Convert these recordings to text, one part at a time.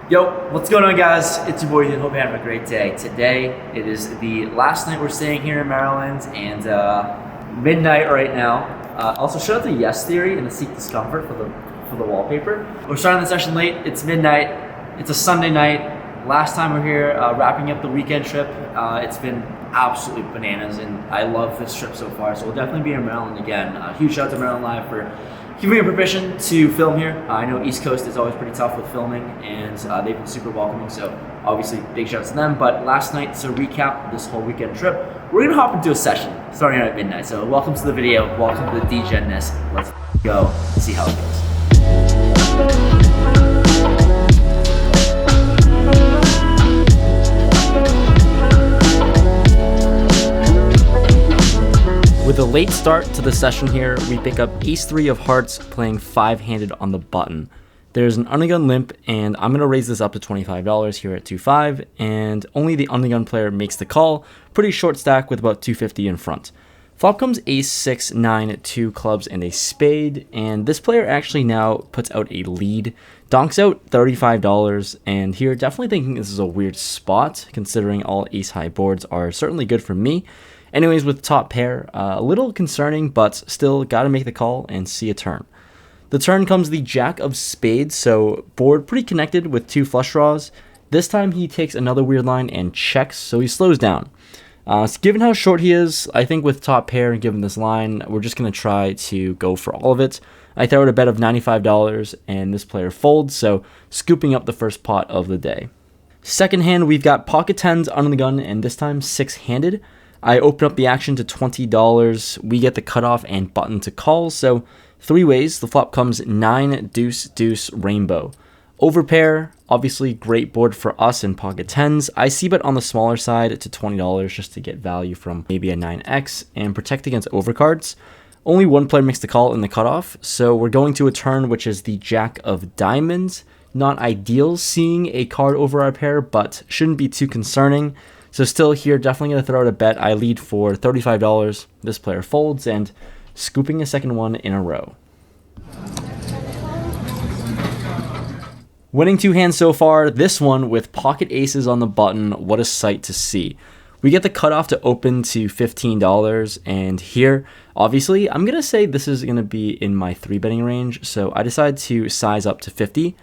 Yo, what's going on, guys? It's your boy Ian. Hope you're having a great day. Today, it is the last night we're staying here in Maryland, and midnight right now. Also, shout out to Yes Theory and the Seek Discomfort for the wallpaper. We're starting the session late. It's midnight. It's a Sunday night. Last time we're here, wrapping up the weekend trip. It's been absolutely bananas, and I love this trip so far. So we'll definitely be in Maryland again. Huge shout out to Maryland Live for giving me permission to film here. I know East Coast is always pretty tough with filming, and they've been super welcoming, so obviously big shout out to them. But last night, to recap this whole weekend trip, we're gonna hop into a session starting at midnight. So welcome to the video, welcome to the DGenness. Let's go and see how it goes. With a late start to the session here, we pick up ace-3 of hearts playing 5-handed on the button. There's an undergun limp, and I'm going to raise this up to $25 here at 2-5, and only the undergun player makes the call. Pretty short stack with about 250 in front. Flop comes ace-6, 9, 2 clubs, and a spade, and this player actually now puts out a lead. Donks out $35, and here definitely thinking this is a weird spot, considering all ace-high boards are certainly good for me. Anyways, with top pair, a little concerning, but still got to make the call and see a turn. The turn comes the jack of spades, so board pretty connected with 2 flush draws. This time he takes another weird line and checks, so he slows down. So given how short he is, I think with top pair and given this line, we're just going to try to go for all of it. I throw out a bet of $95, and this player folds, so scooping up the first pot of the day. Second hand, we've got pocket 10s under the gun, and this time 6-handed. I open up the action to $20. We get the cutoff and button to call. So 3 ways. The flop comes 9, deuce, deuce, rainbow. Overpair, obviously great board for us in pocket 10s. I see bet on the smaller side to $20 just to get value from maybe a 9x and protect against overcards. Only one player makes the call in the cutoff. So we're going to a turn which is the jack of diamonds. Not ideal seeing a card over our pair, but shouldn't be too concerning. So still here, definitely going to throw out a bet. I lead for $35. This player folds, and scooping a second one in a row. Winning 2 hands so far. This one with pocket aces on the button. What a sight to see. We get the cutoff to open to $15, and here, obviously, I'm going to say this is going to be in my 3-betting range, so I decide to size up to 50.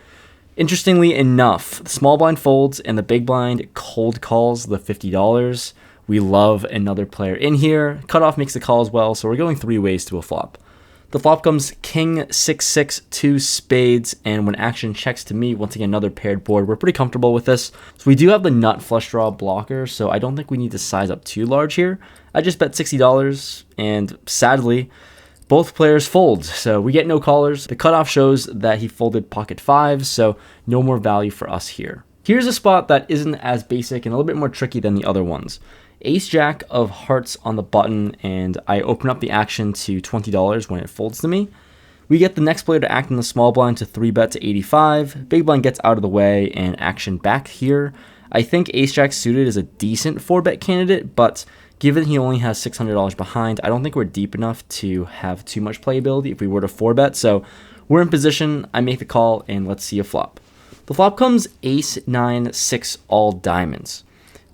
Interestingly enough, the small blind folds and the big blind cold calls the $50. We love another player in here. Cutoff makes the call as well, so we're going 3 ways to a flop. The flop comes king, 6-6, 2 spades, and when action checks to me, once again, another paired board. We're pretty comfortable with this. So we do have the nut flush draw blocker, so I don't think we need to size up too large here. I just bet $60, and sadly, both players fold, so we get no callers. The cutoff shows that he folded pocket 5, so no more value for us here. Here's a spot that isn't as basic and a little bit more tricky than the other ones. Ace-jack of hearts on the button, and I open up the action to $20 when it folds to me. We get the next player to act in the small blind to 3-bet to 85. Big blind gets out of the way, and action back here. I think ace-jack suited is a decent 4-bet candidate, but given he only has $600 behind, I don't think we're deep enough to have too much playability if we were to 4-bet. So we're in position, I make the call, and let's see a flop. The flop comes ace, 9, 6, all diamonds.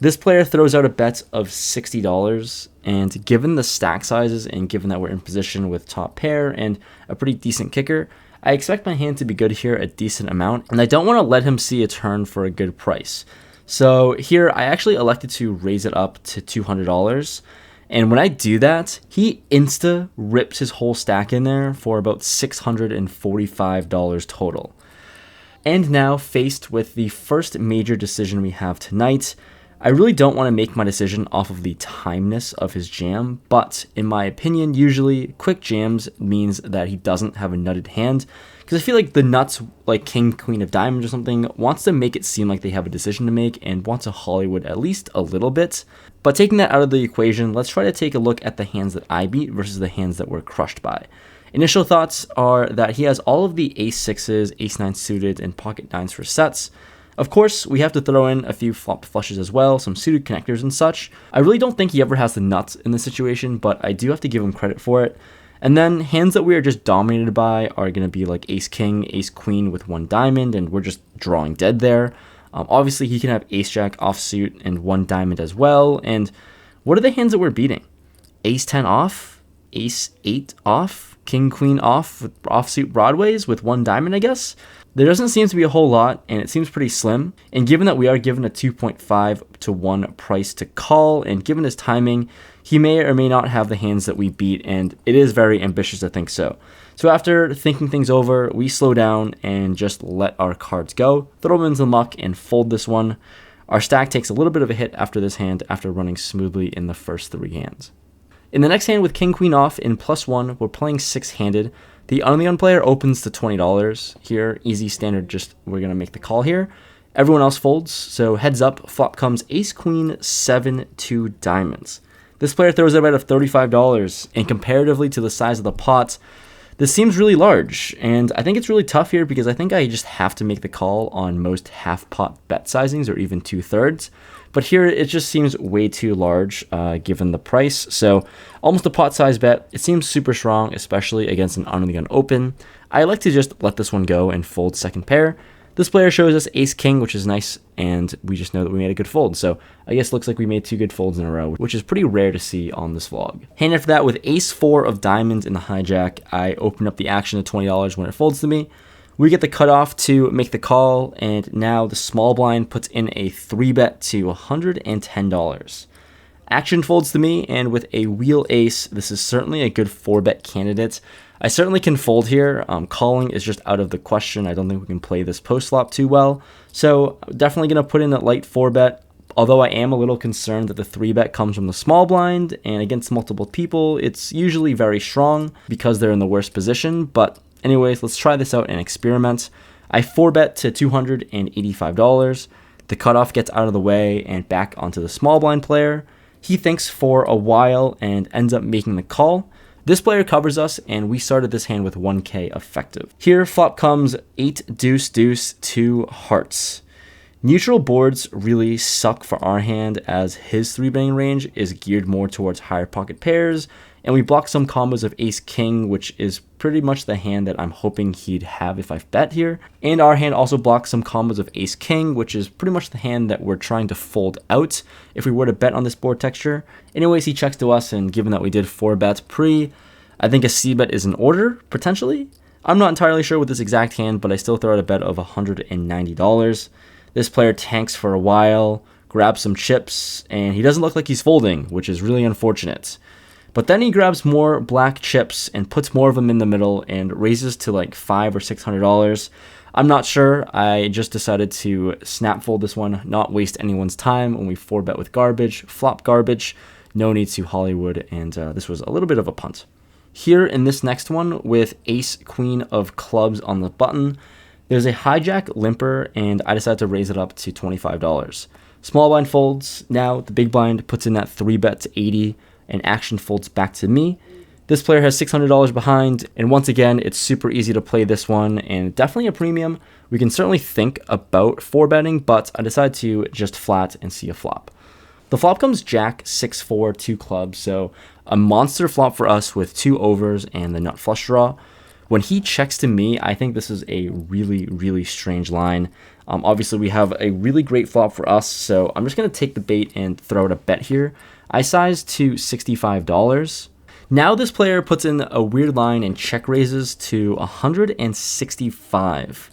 This player throws out a bet of $60, and given the stack sizes and given that we're in position with top pair and a pretty decent kicker, I expect my hand to be good here a decent amount, and I don't want to let him see a turn for a good price. So here, I actually elected to raise it up to $200, and when I do that, he insta rips his whole stack in there for about $645 total. And now, faced with the first major decision we have tonight, I really don't want to make my decision off of the timeness of his jam, but in my opinion, usually quick jams means that he doesn't have a nutted hand, because I feel like the nuts, like king, queen of diamonds or something, wants to make it seem like they have a decision to make and wants to Hollywood at least a little bit. But taking that out of the equation, let's try to take a look at the hands that I beat versus the hands that we're crushed by. Initial thoughts are that he has all of the ace-6s, ace-9 suited, and pocket 9s for sets. Of course, we have to throw in a few flop flushes as well, some suited connectors and such. I really don't think he ever has the nuts in this situation, but I do have to give him credit for it. And then hands that we are just dominated by are going to be like ace king, ace queen with 1 diamond, and we're just drawing dead there. Obviously, he can have ace jack offsuit and 1 diamond as well. And what are the hands that we're beating? Ace 10 off, ace 8 off, king queen off with offsuit broadways with 1 diamond, I guess. There doesn't seem to be a whole lot, and it seems pretty slim. And given that we are given a 2.5 to 1 price to call, and given his timing, he may or may not have the hands that we beat, and it is very ambitious to think so. So after thinking things over, we slow down and just let our cards go, throw them into the muck, and fold this one. Our stack takes a little bit of a hit after this hand after running smoothly in the first 3 hands. In the next hand with king queen off in +1, we're playing 6-handed. The unknown player opens to $20 here. Easy standard, just we're going to make the call here. Everyone else folds, so heads up, flop comes ace queen 7 2 diamonds. This player throws a bet of $35, and comparatively to the size of the pot, this seems really large, and I think it's really tough here because I think I just have to make the call on most half pot bet sizings or even 2/3. But here it just seems way too large given the price. So almost a pot size bet. It seems super strong, especially against an under the gun open. I like to just let this one go and fold second pair. This player shows us ace king, which is nice, and we just know that we made a good fold. So I guess it looks like we made 2 good folds in a row, which is pretty rare to see on this vlog. Hand after that with ace 4 of diamonds in the hijack, I open up the action to $20 when it folds to me. We get the cutoff to make the call, and now the small blind puts in a 3-bet to $110. Action folds to me, and with a wheel ace, this is certainly a good 4-bet candidate. I certainly can fold here. Calling is just out of the question. I don't think we can play this post flop too well. So definitely going to put in a light 4-bet, although I am a little concerned that the 3-bet comes from the small blind, and against multiple people, it's usually very strong because they're in the worst position. But anyways, let's try this out and experiment. I 4-bet to $285. The cutoff gets out of the way and back onto the small blind player. He thinks for a while and ends up making the call. This player covers us, and we started this hand with 1K effective. Here, flop comes 8 deuce deuce 2 hearts. Neutral boards really suck for our hand as his 3-betting range is geared more towards higher pocket pairs, and we block some combos of ace king, which is pretty much the hand that I'm hoping he'd have if I bet here. And our hand also blocks some combos of ace king, which is pretty much the hand that we're trying to fold out if we were to bet on this board texture. Anyways, he checks to us, and given that we did 4 bets pre, I think a c-bet is in order, potentially. I'm not entirely sure with this exact hand, but I still throw out a bet of $190. This player tanks for a while, grabs some chips, and he doesn't look like he's folding, which is really unfortunate. But then he grabs more black chips and puts more of them in the middle and raises to like $500 or $600. I'm not sure. I just decided to snap fold this one, not waste anyone's time when we 4-bet with garbage, flop garbage. No need to Hollywood, and this was a little bit of a punt. Here in this next one with ace queen of clubs on the button, there's a hijack limper, and I decided to raise it up to $25. Small blind folds. Now the big blind puts in that 3-bet to $80, and action folds back to me. This player has $600 behind, and once again, it's super easy to play this one, and definitely a premium. We can certainly think about 4-betting, but I decided to just flat and see a flop. The flop comes jack 6-4 2 clubs, so a monster flop for us with 2 overs and the nut flush draw. When he checks to me, I think this is a really, really strange line. Obviously, we have a really great flop for us, so I'm just going to take the bait and throw out a bet here. I sized to $65. Now this player puts in a weird line and check raises to $165.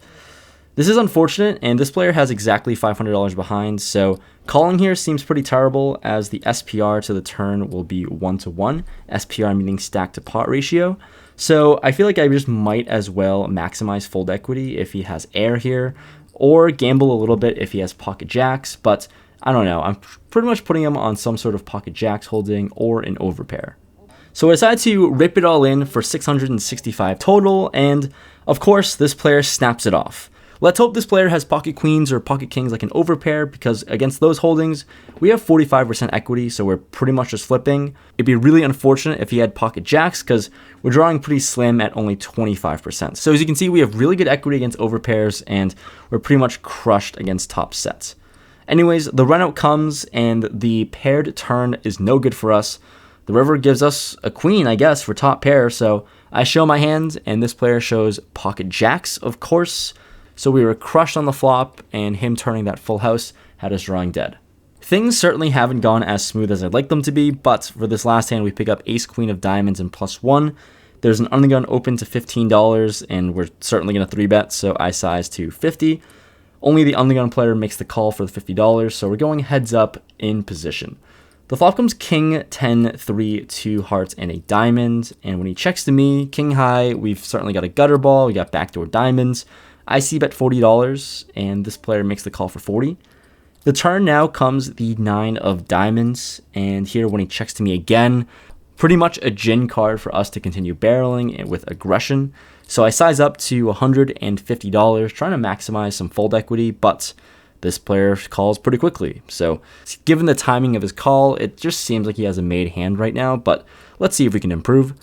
This is unfortunate, and this player has exactly $500 behind, so calling here seems pretty terrible as the SPR to the turn will be 1-to-1, SPR meaning stack to pot ratio. So I feel like I just might as well maximize fold equity if he has air here, or gamble a little bit if he has pocket jacks, but I don't know. I'm pretty much putting him on some sort of pocket jacks holding or an overpair. So I decided to rip it all in for $665 total, and of course this player snaps it off. Let's hope this player has pocket queens or pocket kings like an overpair, because against those holdings, we have 45% equity, so we're pretty much just flipping. It'd be really unfortunate if he had pocket jacks, because we're drawing pretty slim at only 25%. So as you can see, we have really good equity against overpairs, and we're pretty much crushed against top sets. Anyways, the run out comes, and the paired turn is no good for us. The river gives us a queen, I guess, for top pair, so I show my hand, and this player shows pocket jacks, of course. So we were crushed on the flop, and him turning that full house had us drawing dead. Things certainly haven't gone as smooth as I'd like them to be, but for this last hand, we pick up ace queen of diamonds and +1. There's an undergun open to $15, and we're certainly going to 3-bet, so I size to 50. Only the undergun player makes the call for the $50, so we're going heads up in position. The flop comes king, 10, 3, 2 hearts, and a diamond, and when he checks to me, king high, we've certainly got a gutter ball, we got backdoor diamonds. I c-bet $40, and this player makes the call for 40. The turn now comes the 9 of diamonds, and here when he checks to me again, pretty much a gin card for us to continue barreling with aggression. So I size up to $150, trying to maximize some fold equity, but this player calls pretty quickly. So given the timing of his call, it just seems like he has a made hand right now, but let's see if we can improve.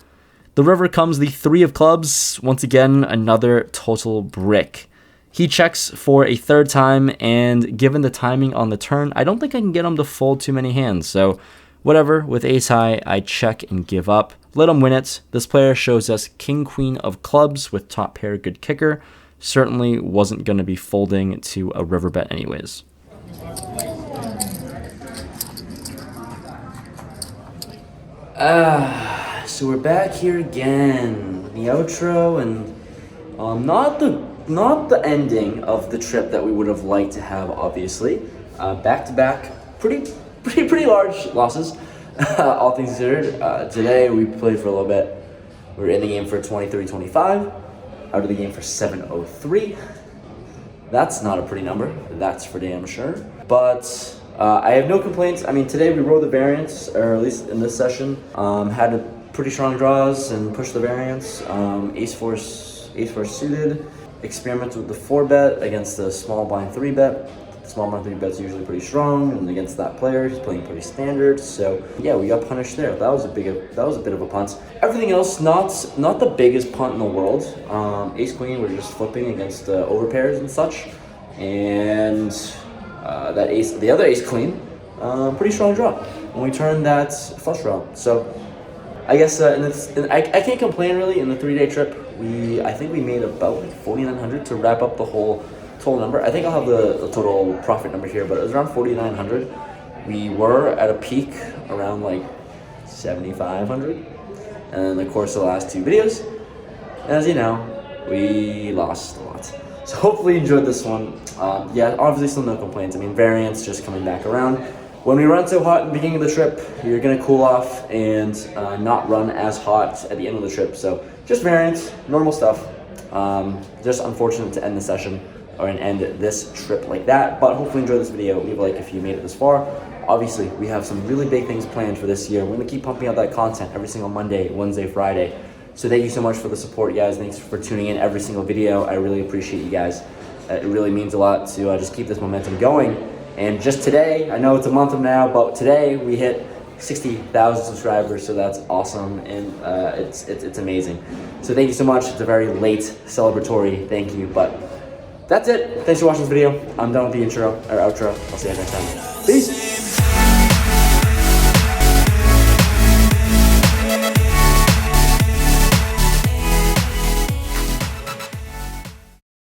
The river comes the 3 of clubs, once again, another total brick. He checks for a third time, and given the timing on the turn, I don't think I can get him to fold too many hands. So whatever, with ace high, I check and give up. Let him win it. This player shows us king, queen of clubs with top pair, good kicker. Certainly wasn't going to be folding to a river bet anyways. So we're back here again with the outro, and not the ending of the trip that we would have liked to have, obviously. Back to back, pretty large losses, all things considered. Today we played for a little bit. We were in the game for 23-25, out of the game for 703. That's not a pretty number, that's for damn sure. But I have no complaints. I mean, today we rolled the variance, or at least in this session, had a pretty strong draws and pushed the variance. Ace-4 suited, experiment with the 4-bet against the small blind 3-bet. Small blind 3-bet's usually pretty strong, and against that player, he's playing pretty standard. So yeah, we got punished there. That was a bit of a punt. Everything else, not the biggest punt in the world. Ace queen, we're just flipping against overpairs and such, and the other ace queen, pretty strong draw. And we turned that flush draw. So I guess I can't complain really. In the 3-day trip, I think we made about like 4,900 to wrap up the whole total number. I think I'll have the total profit number here, but it was around 4,900. We were at a peak around like 7,500, and in the course of the last 2 videos, as you know, we lost a lot. So hopefully you enjoyed this one. Yeah, obviously still no complaints. I mean, variance just coming back around. When we run so hot in the beginning of the trip, you're gonna cool off and not run as hot at the end of the trip. So just variance, normal stuff. Just unfortunate to end the session or end this trip like that, but hopefully enjoy this video. Leave a like if you made it this far. Obviously, we have some really big things planned for this year. We're gonna keep pumping out that content every single Monday, Wednesday, Friday. So thank you so much for the support, guys. Thanks for tuning in every single video. I really appreciate you guys. It really means a lot to just keep this momentum going. And just today, I know it's a month from now, but today we hit 60,000 subscribers, so that's awesome, and it's amazing. So thank you so much. It's a very late celebratory thank you, but that's it. Thanks for watching this video. I'm done with the intro or outro. I'll see you guys next time. Peace.